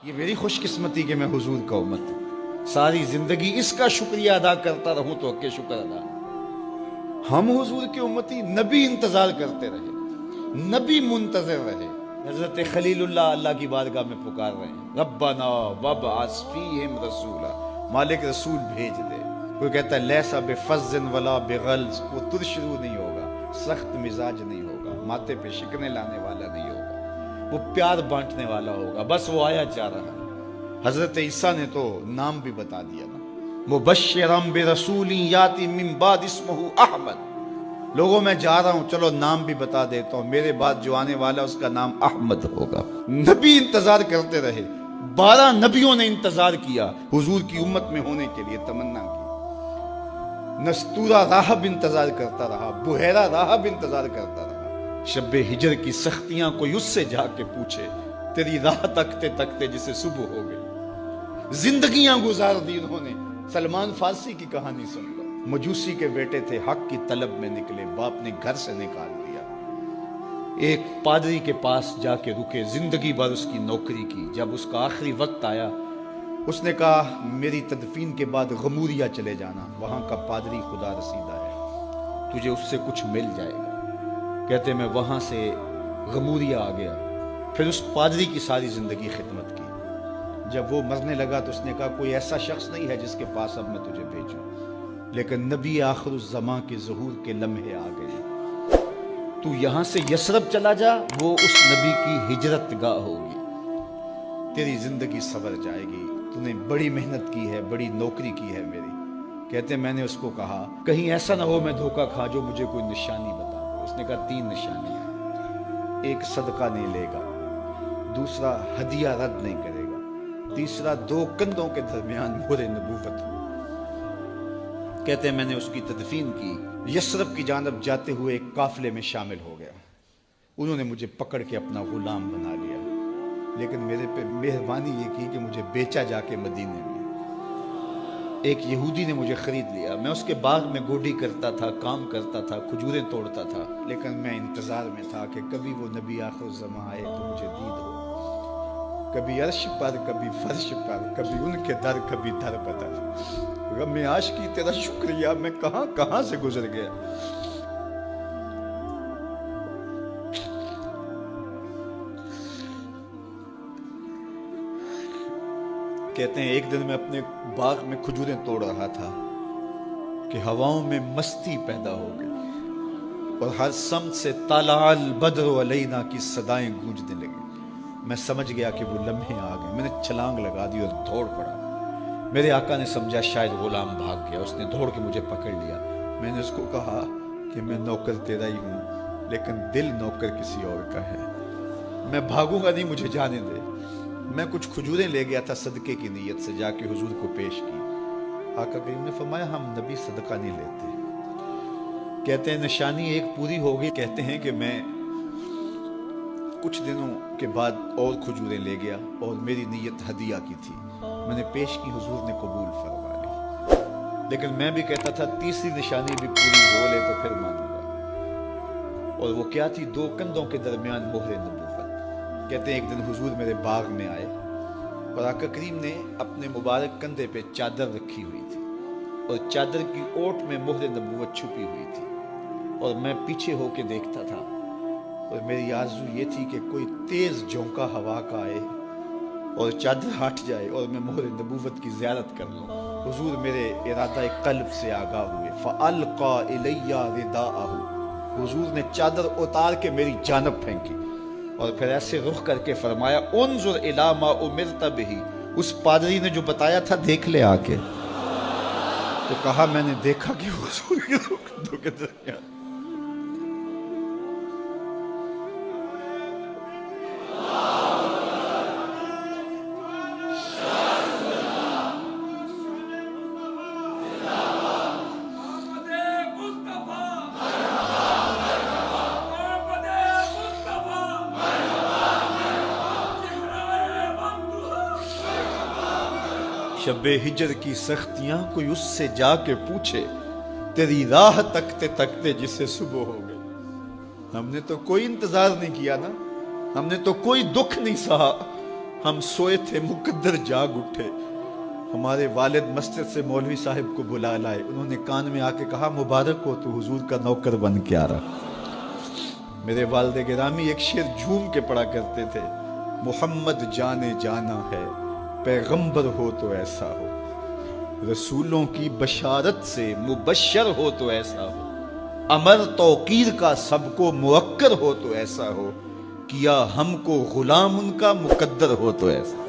یہ میری خوش قسمتی کہ میں حضور کا امت ہوں، ساری زندگی اس کا شکریہ ادا کرتا رہوں تو کہ شکر ادا۔ ہم حضور کی امتی، نبی انتظار کرتے رہے، نبی منتظر رہے۔ حضرت خلیل اللہ کی بارگاہ میں پکار رہے ہیں، ربنا وابعث فیہم رسولا، مالک رسول بھیج دے۔ کوئی کہتا ہے لیسا بفظ ولا بغلظ، وہ ترشرو نہیں ہوگا، سخت مزاج نہیں ہوگا، ماتھے پہ شکنے لانے والا نہیں ہوگا، وہ پیار بانٹنے والا ہوگا، بس وہ آیا چاہ رہا ہے۔ حضرت عیسیٰ نے تو نام بھی بتا دیا نا، مبشرم برسول یاتی من بعد اسمہ احمد، لوگوں میں جا رہا ہوں، چلو نام بھی بتا دیتا ہوں، میرے بعد جو آنے والا اس کا نام احمد ہوگا۔ نبی انتظار کرتے رہے، 12 نبیوں نے انتظار کیا حضور کی امت میں ہونے کے لیے، تمنا کی۔ نستورہ راہب انتظار کرتا رہا، بحیرہ راہب انتظار کرتا رہا۔ شب ہجر کی سختیاں کوئی اس سے جا کے پوچھے، تیری راہ تکتے تکتے جسے صبح ہو گئی۔ زندگیاں گزار دی انہوں نے، سلمان فارسی کی کہانی سن لو، مجوسی کے بیٹے تھے، حق کی طلب میں نکلے، باپ نے گھر سے نکال دیا، ایک پادری کے پاس جا کے رکے، زندگی بھر اس کی نوکری کی۔ جب اس کا آخری وقت آیا، اس نے کہا میری تدفین کے بعد غموریا چلے جانا، وہاں کا پادری خدا رسیدہ ہے، تجھے اس سے کچھ مل جائے گا۔ کہتے میں وہاں سے غموریا آ گیا، پھر اس پادری کی ساری زندگی خدمت کی۔ جب وہ مرنے لگا تو اس نے کہا کوئی ایسا شخص نہیں ہے جس کے پاس اب میں تجھے بھیجوں، لیکن نبی آخر الزماں کے ظہور کے لمحے آ گئے، تو یہاں سے یثرب چلا جا، وہ اس نبی کی ہجرت گاہ ہوگی، تیری زندگی سنور جائے گی، تو نے بڑی محنت کی ہے، بڑی نوکری کی ہے میری۔ کہتے میں نے اس کو کہا کہیں ایسا نہ ہو میں دھوکہ کھا جو مجھے کوئی نشانی بتا دے۔ اس نے کہا 3 نشانیاں، ایک صدقہ نہیں لے گا، دوسرا ہدیہ رد نہیں کرے گا، تیسرا 2 کندھوں کے درمیان مہر نبوت ہو۔ کہتے ہیں میں نے اس کی تدفین کی، یثرب کی جانب جاتے ہوئے ایک قافلے میں شامل ہو گیا، انہوں نے مجھے پکڑ کے اپنا غلام بنا لیا، لیکن میرے پہ مہربانی یہ کی کہ مجھے بیچا جا کے مدینے میں۔ ایک یہودی نے مجھے خرید لیا، میں اس کے باغ میں گوڈی کرتا تھا، کام کرتا تھا، کھجوریں توڑتا تھا، لیکن میں انتظار میں تھا کہ کبھی وہ نبی آخر الزماں آئے تو مجھے دید ہو، کبھی عرش پر، کبھی فرش پر، کبھی ان کے در، کبھی در بدر۔ غم عاشقی تیرا شکریہ، میں کہاں کہاں سے گزر گیا۔ کہتے ہیں ایک دن میں اپنے باغ میں کھجوریں توڑ رہا تھا کہ ہواؤں میں مستی پیدا ہو گئی اور ہر سمت سے طلع البدر علینا کی صدائیں گونجنے لگی۔ میں سمجھ گیا کہ وہ لمحے آ گئے، میں نے چھلانگ لگا دی اور دوڑ پڑا۔ میرے آقا نے سمجھا شاید غلام بھاگ گیا، اس نے دوڑ کے مجھے پکڑ لیا۔ میں نے اس کو کہا کہ میں نوکر تیرا ہی ہوں، لیکن دل نوکر کسی اور کا ہے، میں بھاگوں گا نہیں، مجھے جانے دے۔ میں کچھ کھجوریں لے گیا تھا صدقے کی نیت سے، جا کے حضور کو پیش کی۔ آقا کریم نے فرمایا ہم نبی صدقہ نہیں لیتے۔ کہتے ہیں نشانی ایک پوری ہو گئی، کہتے ہیں کہ میں کچھ دنوں کے بعد اور کھجوریں لے گیا اور میری نیت ہدیہ کی تھی، میں نے پیش کی، حضور نے قبول فرما لی۔ لیکن میں بھی کہتا تھا تیسری نشانی بھی پوری ہو لے تو پھر مانوں گا، اور وہ کیا تھی؟ 2 کندھوں کے درمیان مہر نبوت۔ کہتے ہیں ایک دن حضور میرے باغ میں آئے اور آقا کریم نے اپنے مبارک کندھے پہ چادر رکھی ہوئی تھی اور چادر کی اوٹ میں مہر نبوت چھپی ہوئی تھی، اور میں پیچھے ہو کے دیکھتا تھا، اور میری آرزو یہ تھی کہ کوئی تیز جھونکا ہوا کا آئے اور چادر ہٹ جائے اور میں مہر نبوت کی زیارت کر لوں۔ حضور میرے ارادہ قلب سے آگاہ ہوئے، فَأَلْقَى إِلَيَّ رِدَاءَهُ، حضور نے چادر اتار کے میری جانب پھینکی اور پھر ایسے رخ کر کے فرمایا انظر الی ما امرت بہ، اس پادری نے جو بتایا تھا دیکھ لے آ کے۔ تو کہا میں نے دیکھا کہ حضور کے کندھوں کے درمیان شب ہجر کی سختیاں کوئی اس سے جا کے پوچھے، تیری راہ تکتے تکتے جسے صبح ہو گئی۔ ہم نے تو کوئی انتظار نہیں کیا نا، ہم نے تو کوئی دکھ نہیں سہا، ہم سوئے تھے مقدر جاگ اٹھے. ہمارے والد مسجد سے مولوی صاحب کو بلا لائے. انہوں نے کان میں آ کے کہا مبارک ہو تو حضور کا نوکر بن کے آ رہا. میرے والد گرامی ایک شعر جھوم کے پڑھا کرتے تھے, محمد جانے جانا ہے پیغمبر ہو تو ایسا ہو, رسولوں کی بشارت سے مبشر ہو تو ایسا ہو, امر توقیر کا سب کو موکر ہو تو ایسا ہو, کیا ہم کو غلام ان کا مقدر ہو تو ایسا.